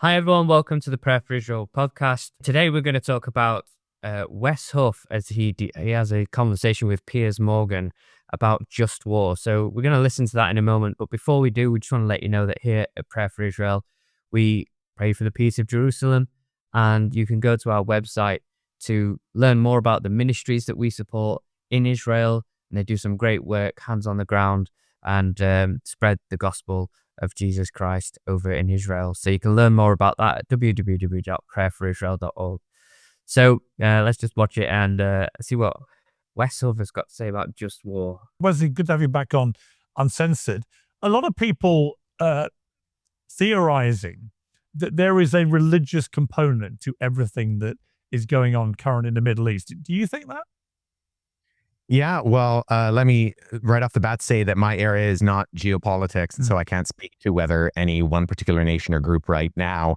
Hi, everyone. Welcome to the Prayer for Israel podcast. Today, we're going to talk about Wes Huff as he has a conversation with Piers Morgan about just war. So we're going to listen to that in a moment. But before we do, we just want to let you know that here at Prayer for Israel, we pray for the peace of Jerusalem. And you can go to our website to learn more about the ministries that we support in Israel. And they do some great work, hands on the ground, and spread the gospel of Jesus Christ over in Israel. So you can learn more about that at www.prayforisrael.org. So let's just watch it and see what Wes Huff has got to say about just war. Wesley, good to have you back on Uncensored. A lot of people theorizing that there is a religious component to everything that is going on current in the Middle East. Do you think that? Yeah, well, let me right off the bat say that my area is not geopolitics, and so I can't speak to whether any one particular nation or group right now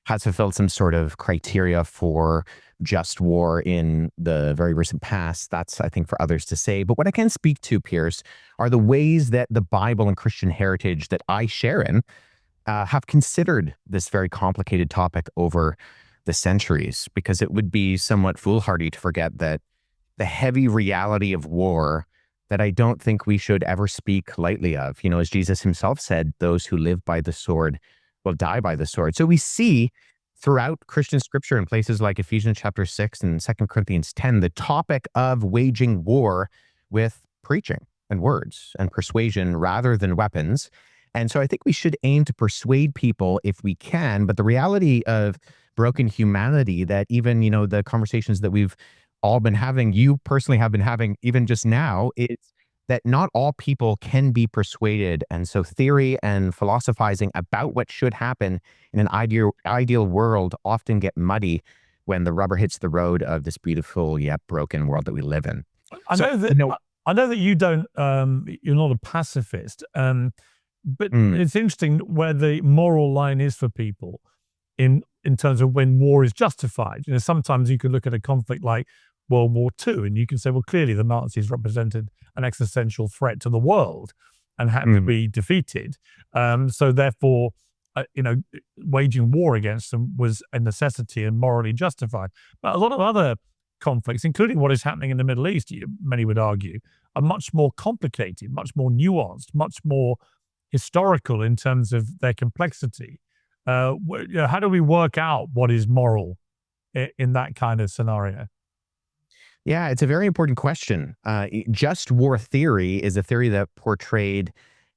has fulfilled some sort of criteria for just war in the very recent past. That's, I think, for others to say. But what I can speak to, Pierce, are the ways that the Bible and Christian heritage that I share in have considered this very complicated topic over the centuries, because it would be somewhat foolhardy to forget that the heavy reality of war that I don't think we should ever speak lightly of. You know, as Jesus himself said, those who live by the sword will die by the sword. So we see throughout Christian scripture in places like Ephesians chapter 6 and 2 Corinthians 10, the topic of waging war with preaching and words and persuasion rather than weapons. And so I think we should aim to persuade people if we can. But the reality of broken humanity that even, you know, the conversations that we've all been having, you personally have been having even just now, is that not all people can be persuaded. And so theory and philosophizing about what should happen in an ideal world often get muddy when the rubber hits the road of this beautiful yet broken world that we live in. I know that you don't, you're not a pacifist, but it's interesting where the moral line is for people in terms of when war is justified. You know, sometimes you can look at a conflict like World War II, and you can say, well, clearly the Nazis represented an existential threat to the world and had to be defeated. So therefore, you know, waging war against them was a necessity and morally justified. But a lot of other conflicts, including what is happening in the Middle East, many would argue, are much more complicated, much more nuanced, much more historical in terms of their complexity. How do we work out what is moral in that kind of scenario? Yeah, it's a very important question. Just war theory is a theory that portrayed,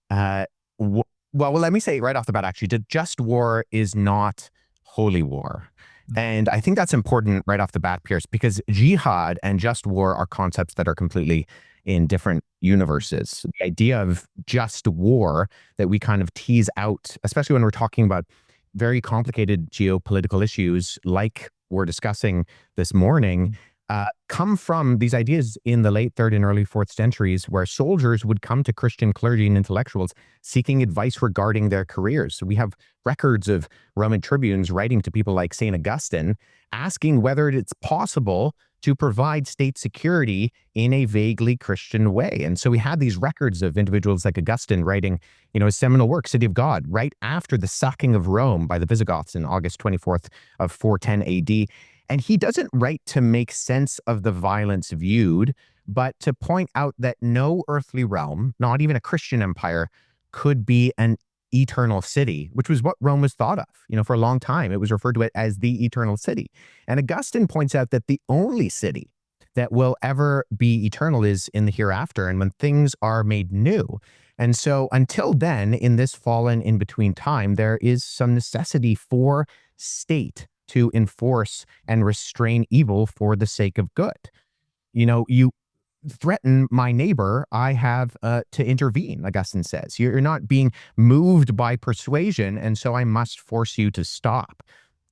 well, let me say right off the bat, actually, that just war is not holy war. And I think that's important right off the bat, Pierce, because jihad and just war are concepts that are completely in different universes. The idea of just war that we kind of tease out, especially when we're talking about very complicated geopolitical issues like we're discussing this morning, come from these ideas in the late 3rd and early 4th centuries, where soldiers would come to Christian clergy and intellectuals seeking advice regarding their careers. So we have records of Roman tribunes writing to people like St. Augustine, asking whether it's possible to provide state security in a vaguely Christian way. And so we had these records of individuals like Augustine writing, you know, a seminal work, City of God, right after the sacking of Rome by the Visigoths in August 24th of 410 AD. And he doesn't write to make sense of the violence viewed, but to point out that no earthly realm, not even a Christian empire, could be an eternal city, which was what Rome was thought of. You know, for a long time, it was referred to it as the eternal city. And Augustine points out that the only city that will ever be eternal is in the hereafter, and when things are made new. And so until then, in this fallen in-between time, there is some necessity for state to enforce and restrain evil for the sake of good. You know, you threaten my neighbor, I have to intervene, Augustine says. You're not being moved by persuasion, and so I must force you to stop.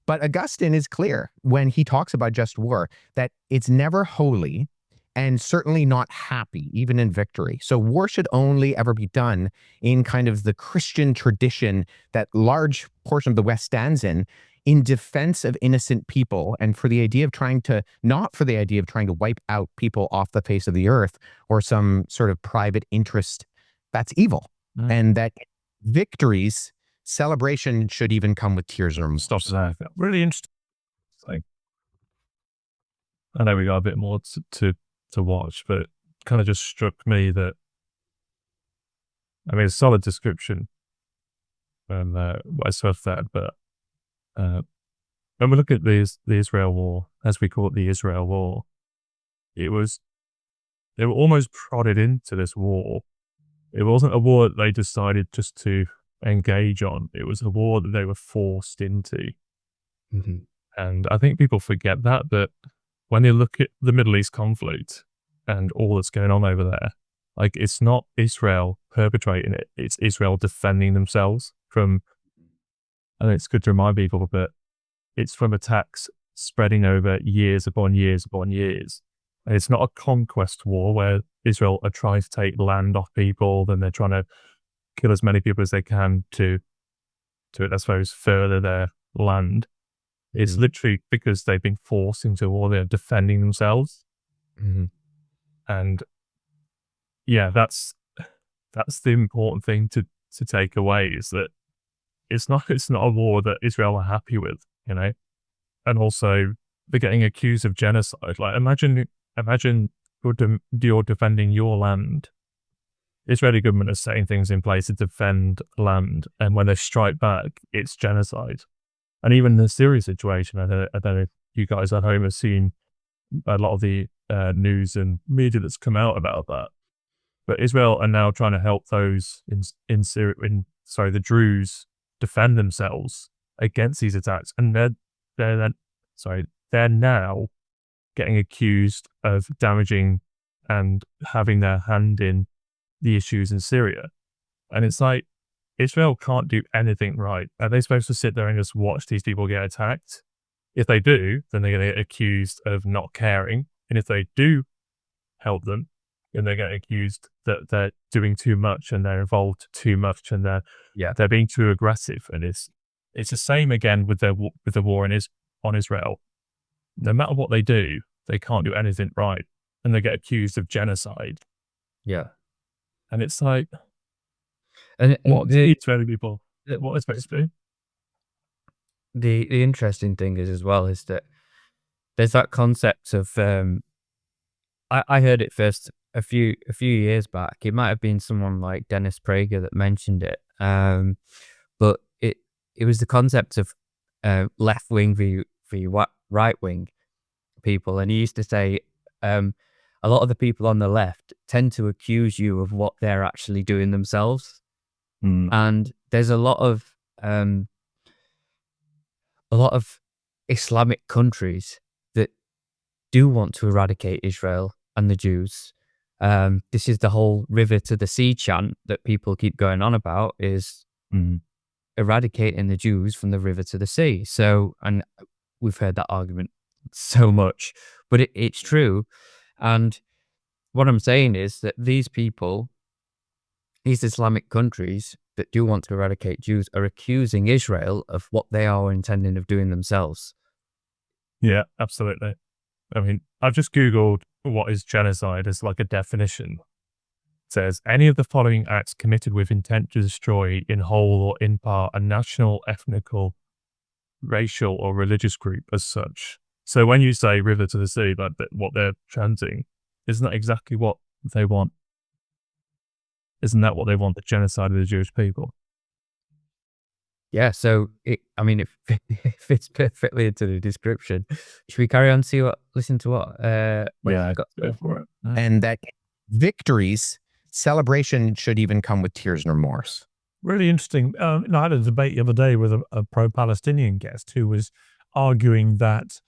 But Augustine is clear when he talks about just war that it's never holy and certainly not happy, even in victory. So war should only ever be done in kind of the Christian tradition that large portion of the West stands in defense of innocent people, and for the idea of not for the idea of trying to wipe out people off the face of the earth or some sort of private interest. That's evil. And that victories celebration should even come with tears or remorse. Stop there. Really interesting. I know we got a bit more to watch, but it kind of just struck me that, I mean, a solid description from Wes Huff there, but when we look at the Israel war, as we call it, the Israel war, they were almost prodded into this war. It wasn't a war that they decided just to engage on. It was a war that they were forced into. Mm-hmm. And I think people forget that when they look at the Middle East conflict and all that's going on over there, like, it's not Israel perpetrating it, it's Israel defending themselves from, and it's good to remind people, but it's from attacks spreading over years upon years upon years. And it's not a conquest war where Israel are trying to take land off people, then they're trying to kill as many people as they can to I suppose, further their land. It's literally because they've been forced into a war, they're defending themselves. Mm-hmm. And yeah, that's the important thing to take away, is that it's not a war that Israel are happy with, you know. And also, they're getting accused of genocide. Like, imagine you're defending your land. Israeli government is setting things in place to defend land, and when they strike back, it's genocide. And even the Syria situation, I don't know if you guys at home have seen a lot of the news and media that's come out about that. But Israel are now trying to help those in Syria, the Druze, defend themselves against these attacks, and they're now getting accused of damaging and having their hand in the issues in Syria. And it's like, Israel can't do anything right. Are they supposed to sit there and just watch these people get attacked? If they do, then they're going to get accused of not caring. And if they do help them, then they're getting accused that they're doing too much and they're involved too much and they're being too aggressive. And it's the same again with the war on Israel. No matter what they do, they can't do anything right, and they get accused of genocide. Yeah. And it's like, and what the Israeli people, what are supposed to do? The interesting thing is, as well, is that there's that concept of I heard it first a few years back. It might have been someone like Dennis Prager that mentioned it, but it was the concept of left wing v right wing people, and he used to say a lot of the people on the left tend to accuse you of what they're actually doing themselves, and there's a lot of Islamic countries that do want to eradicate Israel and the Jews. This is the whole river to the sea chant that people keep going on about, is eradicating the Jews from the river to the sea. So, and we've heard that argument so much, but it's true. And what I'm saying is that these people, these Islamic countries that do want to eradicate Jews, are accusing Israel of what they are intending of doing themselves. Yeah, absolutely. I mean, I've just Googled what is genocide as like a definition. It says, any of the following acts committed with intent to destroy in whole or in part a national, ethnical, racial or religious group as such. So when you say river to the sea, like what they're chanting, isn't that exactly what they want? Isn't that what they want, the genocide of the Jewish people? Yeah, so it fits perfectly into the description. Should we carry on to listen to what? Go for it. And that victories, celebration should even come with tears and remorse. Really interesting. I had a debate the other day with a pro-Palestinian guest who was arguing that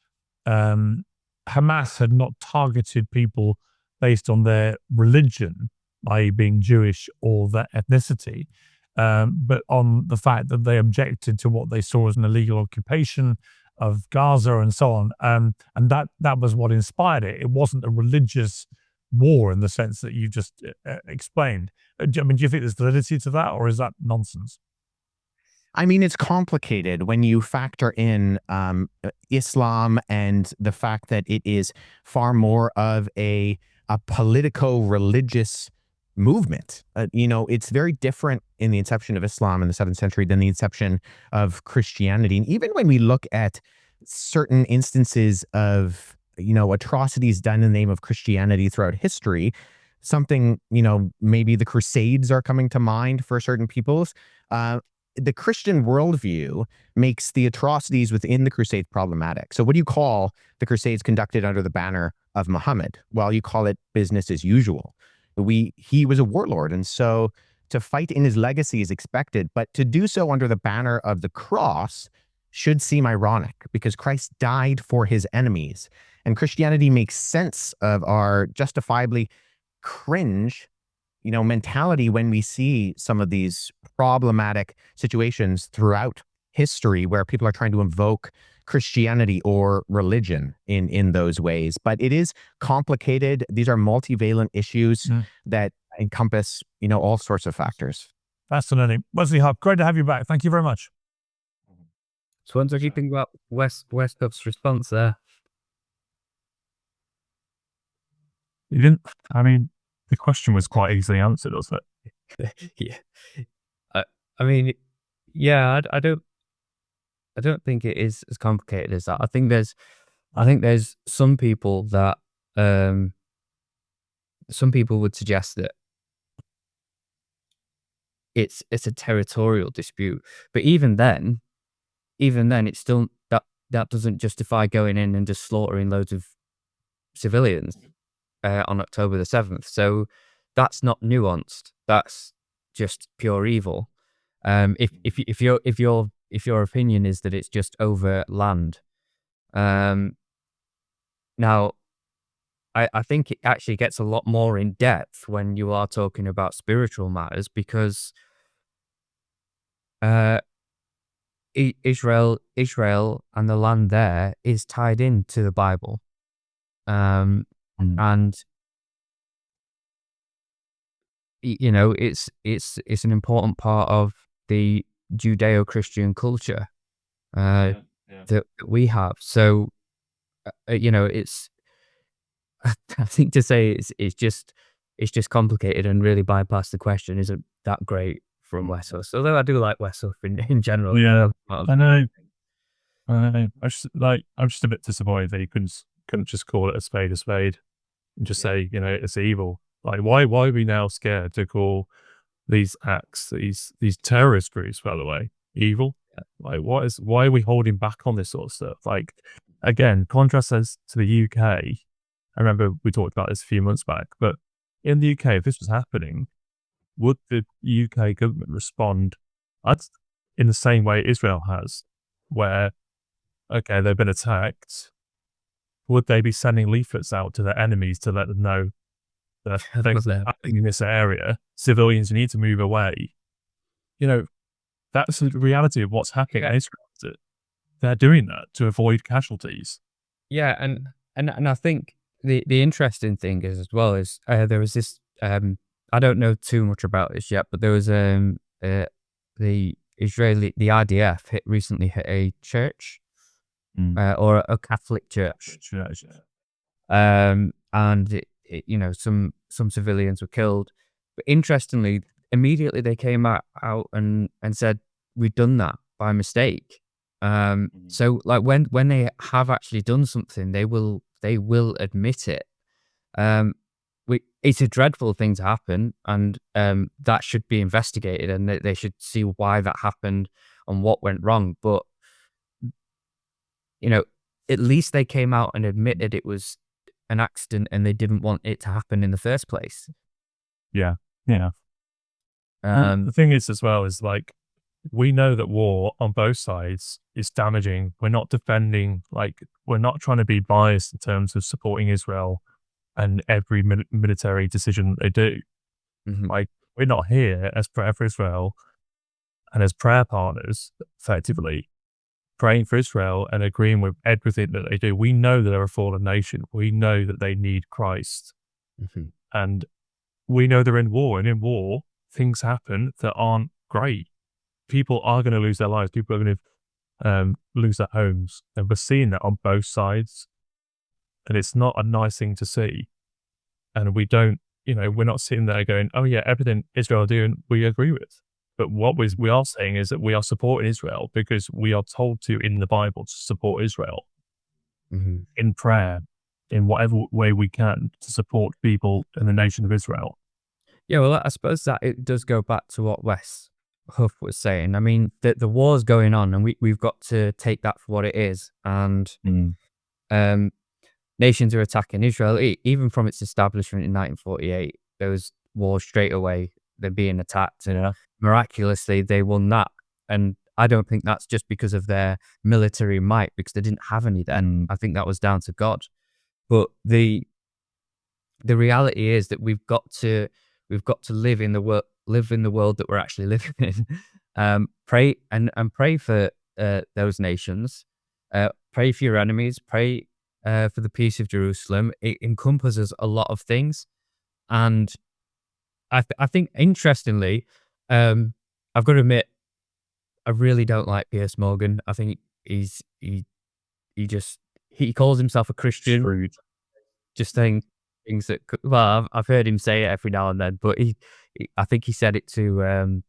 Hamas had not targeted people based on their religion, i.e. being Jewish, or their ethnicity, but on the fact that they objected to what they saw as an illegal occupation of Gaza and so on. And that was what inspired it. It wasn't a religious war in the sense that you just explained. I mean, do you think there's validity to that, or is that nonsense? I mean, it's complicated when you factor in Islam and the fact that it is far more of a politico-religious movement. It's very different in the inception of Islam in the 7th century than the inception of Christianity. And even when we look at certain instances of, atrocities done in the name of Christianity throughout history, something, maybe the Crusades are coming to mind for certain peoples. The Christian worldview makes the atrocities within the Crusades problematic. So what do you call the Crusades conducted under the banner of Muhammad? Well, you call it business as usual. He was a warlord, and so to fight in his legacy is expected, but to do so under the banner of the cross should seem ironic because Christ died for his enemies. And Christianity makes sense of our justifiably cringe, mentality when we see some of these problematic situations throughout history where people are trying to invoke Christianity or religion in those ways. But it is complicated. These are multivalent issues that encompass, all sorts of factors. Fascinating. Wesley Huff, great to have you back. Thank you very much. So what do you think about Wes Huff's response there? You didn't, the question was quite easily answered, wasn't it? Yeah. I mean, yeah, I don't think it is as complicated as that. I think there's some people that some people would suggest that it's a territorial dispute, but even then it's still that doesn't justify going in and just slaughtering loads of civilians on October the 7th. So that's not nuanced. That's just pure evil. If your opinion is that it's just over land, now I think it actually gets a lot more in depth when you are talking about spiritual matters, because Israel and the land there is tied into the Bible, and it's an important part of the Judeo-Christian culture that we have. So it's I think to say it's just complicated and really bypass the question isn't that great from Wes Huff. Although I do like Wes Huff in general. Yeah, I know. I'm just a bit disappointed that you couldn't just call it a spade and just say, it's evil. Like, why are we now scared to call these acts, these terrorist groups, by the way, evil? Like, why are we holding back on this sort of stuff? Like, again, contrast this to the UK. I remember we talked about this a few months back, but in the UK, if this was happening, would the UK government respond in the same way Israel has, where, okay, they've been attacked? Would they be sending leaflets out to their enemies to let them know that things are happening in this area? Civilians need to move away. That's the reality of what's happening in Israel. They're doing that to avoid casualties. Yeah, and I think the interesting thing is as well is there was this I don't know too much about this yet, but there was the IDF recently hit a church or a Catholic church, and some civilians were killed. But interestingly, immediately they came out and said we'd done that by mistake. So like when they have actually done something, they will admit it. It's a dreadful thing to happen, and that should be investigated, and they should see why that happened and what went wrong. But at least they came out and admitted it was an accident and they didn't want it to happen in the first place. Yeah. The thing is as well is, like, we know that war on both sides is damaging. We're not defending, we're not trying to be biased in terms of supporting Israel and every military decision that they do. Like, we're not here as prayer for Israel and as prayer partners, effectively praying for Israel and agreeing with everything that they do. We know that they're a fallen nation. We know that they need Christ. And we know they're in war. And in war, things happen that aren't great. People are going to lose their lives. People are going to lose their homes. And we're seeing that on both sides. And it's not a nice thing to see. And we don't we're not sitting there going, oh yeah, everything Israel are doing, we agree with. But what we are saying is that we are supporting Israel because we are told to in the Bible to support Israel in prayer, in whatever way we can to support people in the nation of Israel. Yeah, well, I suppose that it does go back to what Wes Huff was saying. I mean, the war's going on, and we've got to take that for what it is. And nations are attacking Israel, even from its establishment in 1948. There was wars straight away. They're being attacked, and miraculously they won that. And I don't think that's just because of their military might, because they didn't have any then. I think that was down to God. But the reality is that we've got to live in the world that we're actually living in. Pray and pray for those nations. Pray for your enemies. Pray for the peace of Jerusalem. It encompasses a lot of things, and I think interestingly, I've got to admit, I really don't like Piers Morgan. I think he calls himself a Christian. Screwed. Just saying things that well, I've heard him say it every now and then, but I think he said it to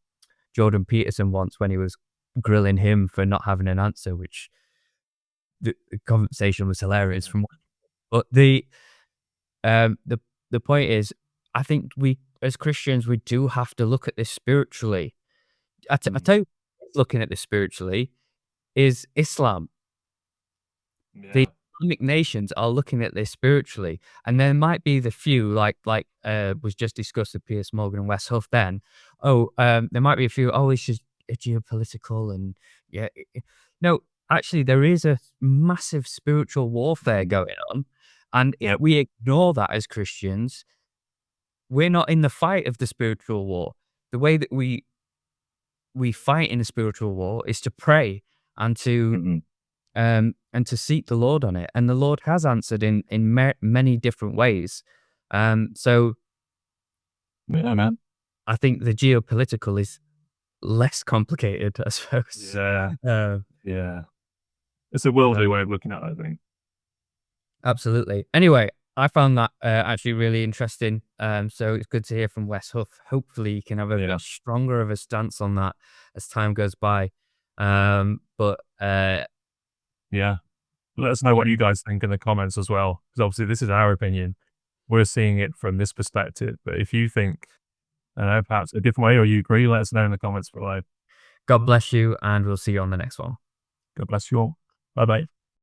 Jordan Peterson once when he was grilling him for not having an answer, which the conversation was hilarious. But the point is, I think we as Christians we do have to look at this spiritually. I tell you, looking at this spiritually is Islam. The Islamic nations are looking at this spiritually, and there might be the few like was just discussed with Piers Morgan and Wes Huff. Then, there might be a few. Oh, it's just geopolitical, and no, actually, there is a massive spiritual warfare going on, and if we ignore that as Christians, we're not in the fight of the spiritual war. The way that we fight in the spiritual war is to pray and to seek the Lord on it, and the Lord has answered in many different ways. So, yeah, man. I think the geopolitical is less complicated, I suppose. Yeah, it's a worldly way of looking at it, I think. Absolutely. Anyway, I found that actually really interesting. So it's good to hear from Wes Huff. Hopefully, you can have a bit stronger of a stance on that as time goes by. Yeah. Let us know what you guys think in the comments as well, because obviously this is our opinion. We're seeing it from this perspective, but if you think, I don't know, perhaps a different way or you agree, let us know in the comments below. God bless you, and we'll see you on the next one. God bless you all. Bye-bye.